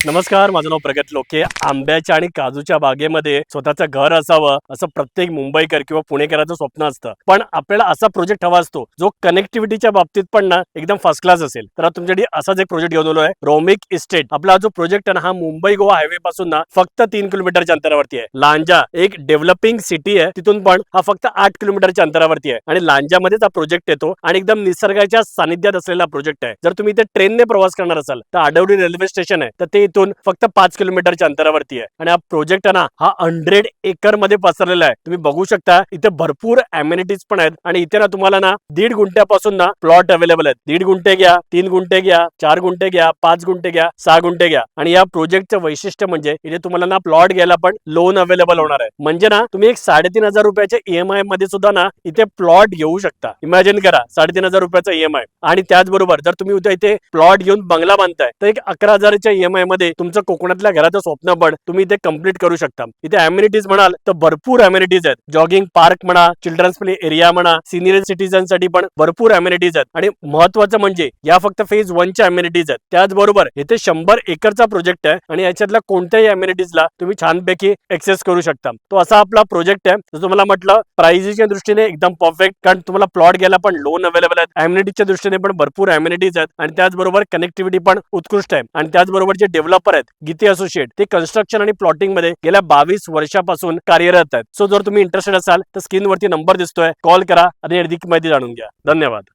नमस्कार, माझं नाव प्रगत लोके. आंब्याच्या आणि काजूच्या बागेमध्ये स्वतःचं घर असावं असं प्रत्येक मुंबईकर किंवा पुणेकराचं स्वप्न असतं. पण आपल्याला असा प्रोजेक्ट हवा असतो जो कनेक्टिव्हिटीच्या बाबतीत पण ना एकदम फर्स्ट क्लास असेल. तर तुमच्यासाठी असाच एक प्रोजेक्ट घेऊन आलोय, रोमिक इस्टेट. आपला जो प्रोजेक्ट आहे ना, हा मुंबई गोवा हायवे पासून ना फक्त 3 किलोमीटरच्या अंतरावरती आहे. लांजा एक डेव्हलपिंग सिटी आहे, तिथून पण हा फक्त 8 किलोमीटरच्या अंतरावरती आहे आणि लांजामध्येच हा प्रोजेक्ट येतो आणि एकदम निसर्गाच्या सानिध्यात असलेला प्रोजेक्ट आहे. जर तुम्ही इथे ट्रेनने प्रवास करणार असाल तर आडवली रेल्वे स्टेशन आहे, तर ते इथून फक्त 5 किलोमीटरच्या अंतरावरती आहे. आणि हा प्रोजेक्ट आहे ना, हा 100 एकर मध्ये पसरलेला आहे. तुम्ही बघू शकता इथे भरपूर अमेनिटीज पण आहेत आणि इथे ना तुम्हाला ना 1.5 गुंठ्यापासून ना प्लॉट अवेलेबल आहेत. 1.5 गुंठे घ्या, 3 गुंठे घ्या, 4 गुंठे घ्या, 5 गुंठे घ्या, 6 गुंठे घ्या. आणि या प्रोजेक्टचं वैशिष्ट्य म्हणजे इथे तुम्हाला ना प्लॉट घ्यायला पण लोन अवेलेबल होणार आहे. म्हणजे ना तुम्ही एक 3,500 रुपयाच्या EMI मध्ये सुद्धा ना इथे प्लॉट घेऊ शकता. इमॅजिन करा, 3,500 रुपयाचा EMI. आणि त्याचबरोबर जर तुम्ही उद्या इथे प्लॉट घेऊन बंगला बांधताय तर एक 11,000च्या EMI मध्ये तुमचं कोकणातल्या घराचं स्वप्न पण तुम्ही इथे कम्प्लीट करू शकता. इथे अमेनिटीज म्हणाल तर भरपूर अमेनिटीज आहेत. जॉगिंग पार्क म्हणा, चिल्ड्रन्स प्ले एरिया म्हणा, सिनियर सिटीजन साठी पण भरपूर अमेनिटीज आहेत. आणि महत्वाचं म्हणजे या फक्त फेज 1 च्या अमेनिटीज आहेत. त्याचबरोबर इथे 100 एकरचा प्रोजेक्ट आहे आणि याच्यातल्या कोणत्याही अमेनिटीजला तुम्ही छानपैकी एक्सेस करू शकता. तो असा आपला प्रोजेक्ट आहे. जसं तुम्हाला म्हटलं, प्राइसिंगच्या दृष्टीने एकदम परफेक्ट, कारण तुम्हाला प्लॉट घ्यायला पण लोन अवेलेबल आहेत. अमेनिटीजच्या दृष्टीने पण भरपूर अमेनिटीज आहेत आणि त्याचबरोबर कनेक्टिव्हिटी पण उत्कृष्ट आहे. आणि त्याचबरोबर जे डेव्हलपर आहेत गीते असोसिएट, ते कन्स्ट्रक्शन आणि प्लॉटिंग मध्ये गेल्या 22 वर्षापासून कार्यरत आहेत. सो जर तुम्ही इंटरेस्टेड असाल तर स्क्रीनवरती नंबर दिसतोय, कॉल करा आणि अधिक माहिती जाणून घ्या. धन्यवाद.